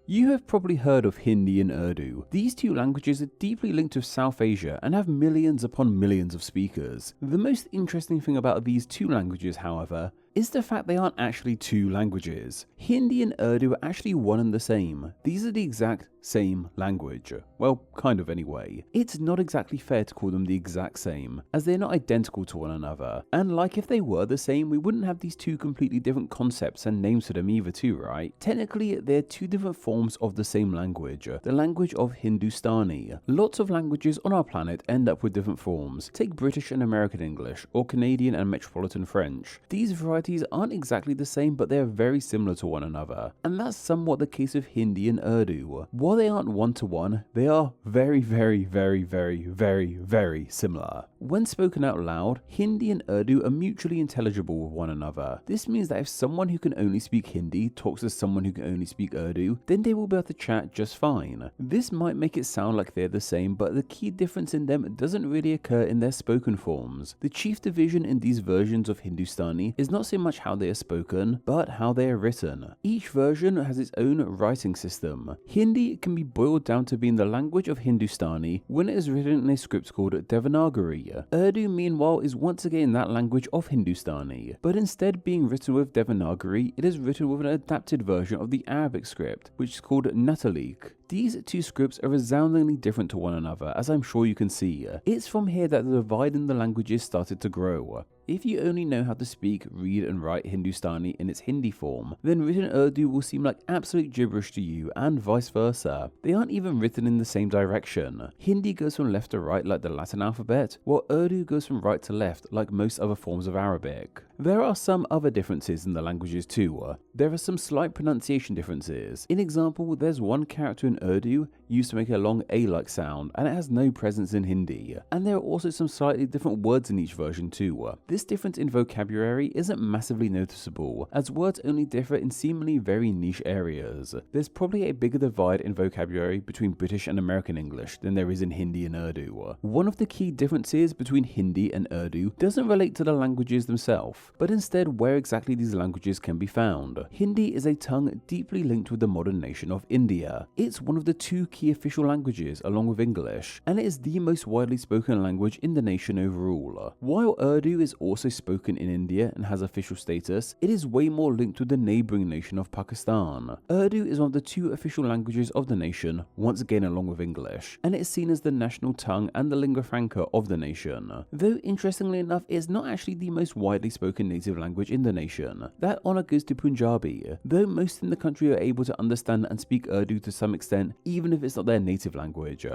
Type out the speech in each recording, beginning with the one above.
You have probably heard of Hindi and Urdu. These two languages are deeply linked with South Asia and have millions upon millions of speakers. The most interesting thing about these two languages, however, is the fact they aren't actually two languages. Hindi and Urdu are actually one and the same. These are the exact same language. Well, kind of anyway. It's not exactly fair to call them the exact same, as they're not identical to one another. And like if they were the same, we wouldn't have these two completely different concepts and names for them either too, right? Technically, they're two different forms of the same language, the language of Hindustani. Lots of languages on our planet end up with different forms. Take British and American English, or Canadian and Metropolitan French. These varieties aren't exactly the same, but they're very similar to one another. And that's somewhat the case with Hindi and Urdu. While they aren't one-to-one, they are very, very, very, very, very, very similar. When spoken out loud, Hindi and Urdu are mutually intelligible with one another. This means that if someone who can only speak Hindi talks to someone who can only speak Urdu, then they will be able to chat just fine. This might make it sound like they're the same, but the key difference in them doesn't really occur in their spoken forms. The chief division in these versions of Hindustani is not so much how they are spoken, but how they are written. Each version has its own writing system. Hindi can be boiled down to being the language of Hindustani when it is written in a script called Devanagari. Urdu, meanwhile, is once again that language of Hindustani, but instead being written with Devanagari, it is written with an adapted version of the Arabic script, which is called Natalik. These two scripts are resoundingly different to one another, as I'm sure you can see. It's from here that the divide in the languages started to grow. If you only know how to speak, read and write Hindustani in its Hindi form, then written Urdu will seem like absolute gibberish to you, and vice versa. They aren't even written in the same direction. Hindi goes from left to right like the Latin alphabet, while Urdu goes from right to left like most other forms of Arabic. There are some other differences in the languages too. There are some slight pronunciation differences. In example, there's one character in Urdu used to make a long A-like sound, and it has no presence in Hindi. And there are also some slightly different words in each version too. This difference in vocabulary isn't massively noticeable, as words only differ in seemingly very niche areas. There's probably a bigger divide in vocabulary between British and American English than there is in Hindi and Urdu. One of the key differences between Hindi and Urdu doesn't relate to the languages themselves, but instead where exactly these languages can be found. Hindi is a tongue deeply linked with the modern nation of India. It's one of the two key official languages along with English, and it is the most widely spoken language in the nation overall. While Urdu is also spoken in India and has official status, it is way more linked with the neighbouring nation of Pakistan. Urdu is one of the two official languages of the nation, once again along with English, and it is seen as the national tongue and the lingua franca of the nation. Though interestingly enough, it is not actually the most widely spoken native language in the nation. That honour goes to Punjabi, though most in the country are able to understand and speak Urdu to some extent, even if it's not their native language.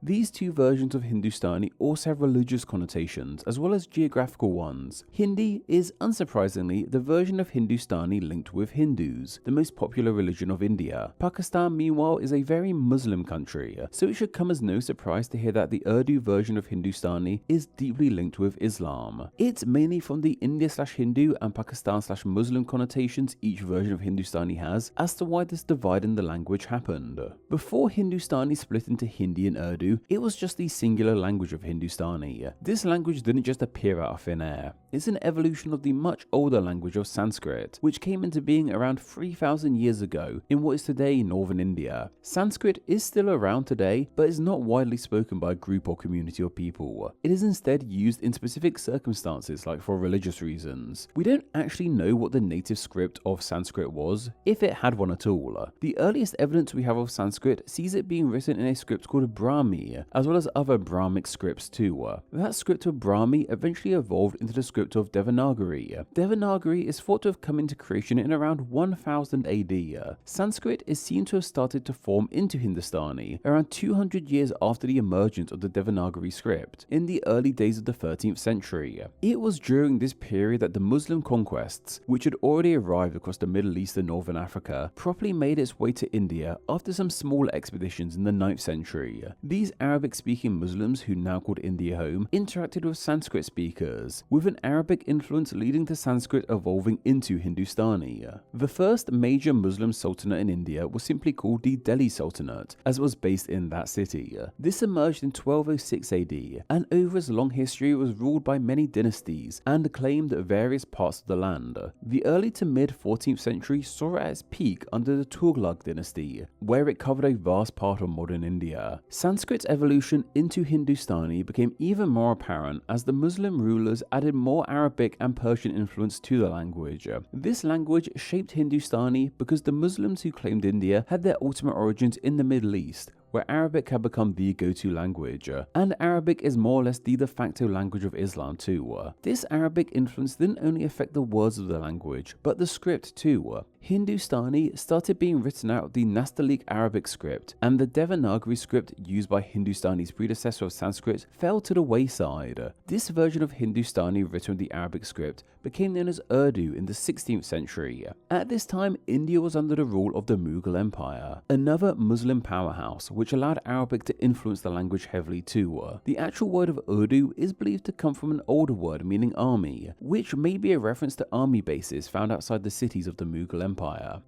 These two versions of Hindustani also have religious connotations as well as geographical ones. Hindi is, unsurprisingly, the version of Hindustani linked with Hindus, the most popular religion of India. Pakistan, meanwhile, is a very Muslim country, so it should come as no surprise to hear that the Urdu version of Hindustani is deeply linked with Islam. It's mainly from the India/Hindu and Pakistan/Muslim connotations each version of Hindustani has as to why this divide in the language happened. Before Hindustani split into Hindi and Urdu, it was just the singular language of Hindustani. This language didn't just appear out of thin air. It's an evolution of the much older language of Sanskrit, which came into being around 3,000 years ago in what is today northern India. Sanskrit is still around today, but is not widely spoken by a group or community of people. It is instead used in specific circumstances, like for religious reasons. We don't actually know what the native script of Sanskrit was, if it had one at all. The earliest evidence we have of Sanskrit sees it being written in a script called Brahmi, as well as other Brahmic scripts too. That script of Brahmi eventually evolved into the script of Devanagari. Devanagari is thought to have come into creation in around 1000 AD. Sanskrit is seen to have started to form into Hindustani around 200 years after the emergence of the Devanagari script, in the early days of the 13th century. It was during this period that the Muslim conquests, which had already arrived across the Middle East and Northern Africa, properly made its way to India after some small expeditions in the 9th century. These these Arabic-speaking Muslims who now called India home interacted with Sanskrit speakers, with an Arabic influence leading to Sanskrit evolving into Hindustani. The first major Muslim sultanate in India was simply called the Delhi Sultanate, as it was based in that city. This emerged in 1206 AD, and over its long history was ruled by many dynasties and claimed various parts of the land. The early to mid 14th century saw it at its peak under the Tughlaq dynasty, where it covered a vast part of modern India. Sanskrit's evolution into Hindustani became even more apparent as the Muslim rulers added more Arabic and Persian influence to the language. This language shaped Hindustani because the Muslims who claimed India had their ultimate origins in the Middle East, where Arabic had become the go-to language, and Arabic is more or less the de facto language of Islam too. This Arabic influence didn't only affect the words of the language, but the script too. Hindustani started being written out of the Nastaliq Arabic script, and the Devanagari script used by Hindustani's predecessor of Sanskrit fell to the wayside. This version of Hindustani written with the Arabic script became known as Urdu in the 16th century. At this time, India was under the rule of the Mughal Empire, another Muslim powerhouse which allowed Arabic to influence the language heavily too. The actual word of Urdu is believed to come from an older word meaning army, which may be a reference to army bases found outside the cities of the Mughal Empire.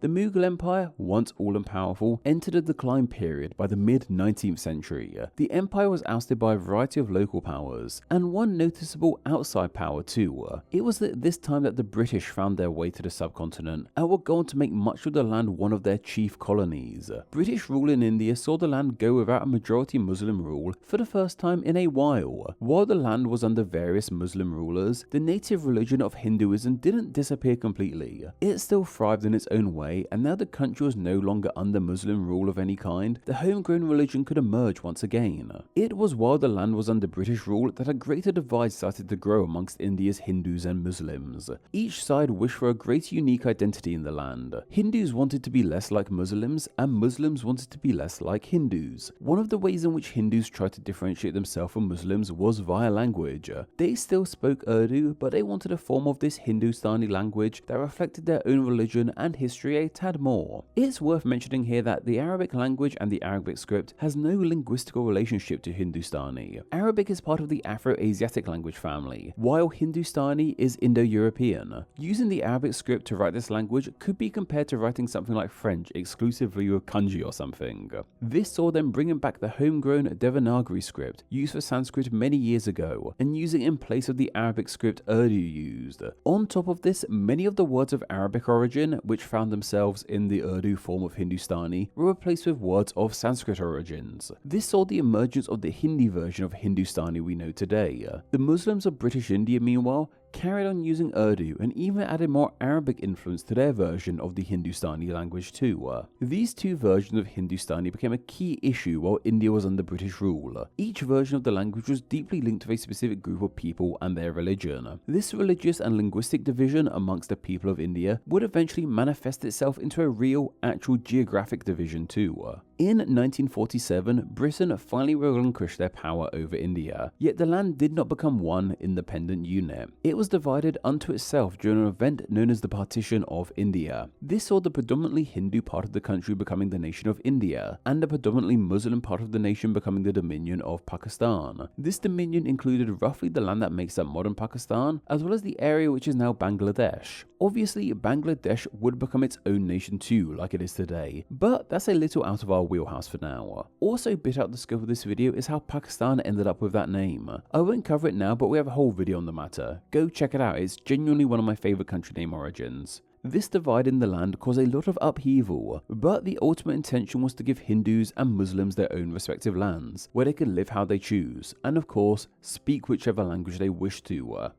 The Mughal Empire, once all-powerful, entered a decline period by the mid-19th century. The empire was ousted by a variety of local powers, and one noticeable outside power too. It was at this time that the British found their way to the subcontinent and were going to make much of the land one of their chief colonies. British rule in India saw the land go without a majority Muslim rule for the first time in a while. While the land was under various Muslim rulers, the native religion of Hinduism didn't disappear completely. It still thrived in its own way, and now the country was no longer under Muslim rule of any kind, the homegrown religion could emerge once again. It was while the land was under British rule that a greater divide started to grow amongst India's Hindus and Muslims. Each side wished for a great unique identity in the land. Hindus wanted to be less like Muslims, and Muslims wanted to be less like Hindus. One of the ways in which Hindus tried to differentiate themselves from Muslims was via language. They still spoke Urdu, but they wanted a form of this Hindustani language that reflected their own religion and history a tad more. It's worth mentioning here that the Arabic language and the Arabic script has no linguistical relationship to Hindustani. Arabic is part of the Afro-Asiatic language family, while Hindustani is Indo-European. Using the Arabic script to write this language could be compared to writing something like French exclusively with kanji or something. This saw them bringing back the homegrown Devanagari script used for Sanskrit many years ago, and using it in place of the Arabic script Urdu used. On top of this, many of the words of Arabic origin, which found themselves in the Urdu form of Hindustani, were replaced with words of Sanskrit origins. This saw the emergence of the Hindi version of Hindustani we know today. The Muslims of British India, meanwhile, carried on using Urdu and even added more Arabic influence to their version of the Hindustani language too. These two versions of Hindustani became a key issue while India was under British rule. Each version of the language was deeply linked to a specific group of people and their religion. This religious and linguistic division amongst the people of India would eventually manifest itself into a real, actual geographic division too. In 1947, Britain finally relinquished their power over India, yet the land did not become one independent unit. It was divided unto itself during an event known as the Partition of India. This saw the predominantly Hindu part of the country becoming the nation of India, and the predominantly Muslim part of the nation becoming the Dominion of Pakistan. This dominion included roughly the land that makes up modern Pakistan, as well as the area which is now Bangladesh. Obviously, Bangladesh would become its own nation too, like it is today, but that's a little out of our wheelhouse for now. Also, bit out the scope of this video is how Pakistan ended up with that name. I won't cover it now, but we have a whole video on the matter. Go check it out, it's genuinely one of my favourite country name origins. This divide in the land caused a lot of upheaval, but the ultimate intention was to give Hindus and Muslims their own respective lands, where they could live how they choose, and of course, speak whichever language they wish to.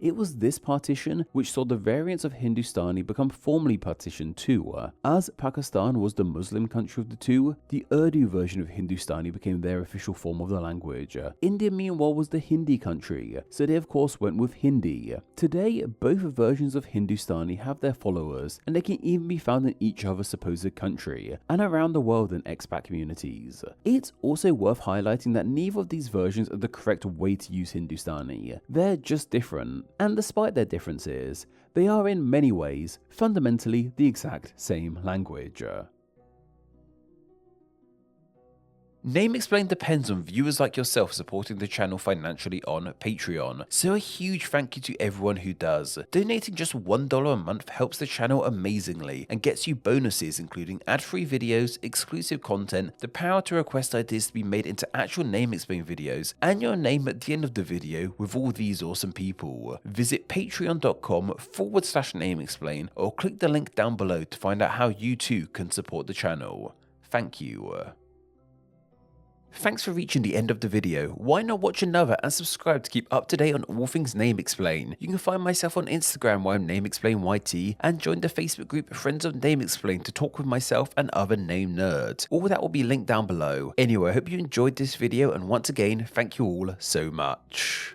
It was this partition which saw the variants of Hindustani become formally partitioned too. As Pakistan was the Muslim country of the two, the Urdu version of Hindustani became their official form of the language. India meanwhile was the Hindi country, so they of course went with Hindi. Today, both versions of Hindustani have their followers, and they can even be found in each other's supposed country, and around the world in expat communities. It's also worth highlighting that neither of these versions are the correct way to use Hindustani. They're just different. And despite their differences, they are in many ways fundamentally the exact same language. Name Explain depends on viewers like yourself supporting the channel financially on Patreon, so a huge thank you to everyone who does. Donating just $1 a month helps the channel amazingly and gets you bonuses including ad-free videos, exclusive content, the power to request ideas to be made into actual Name Explain videos, and your name at the end of the video with all these awesome people. Visit patreon.com/Name Explain or click the link down below to find out how you too can support the channel. Thank you. Thanks for reaching the end of the video. Why not watch another and subscribe to keep up to date on all things Name Explain. You can find myself on Instagram where I'm NameExplainYT and join the Facebook group Friends of Name Explain to talk with myself and other name nerds. All that will be linked down below. Anyway, I hope you enjoyed this video and once again, thank you all so much.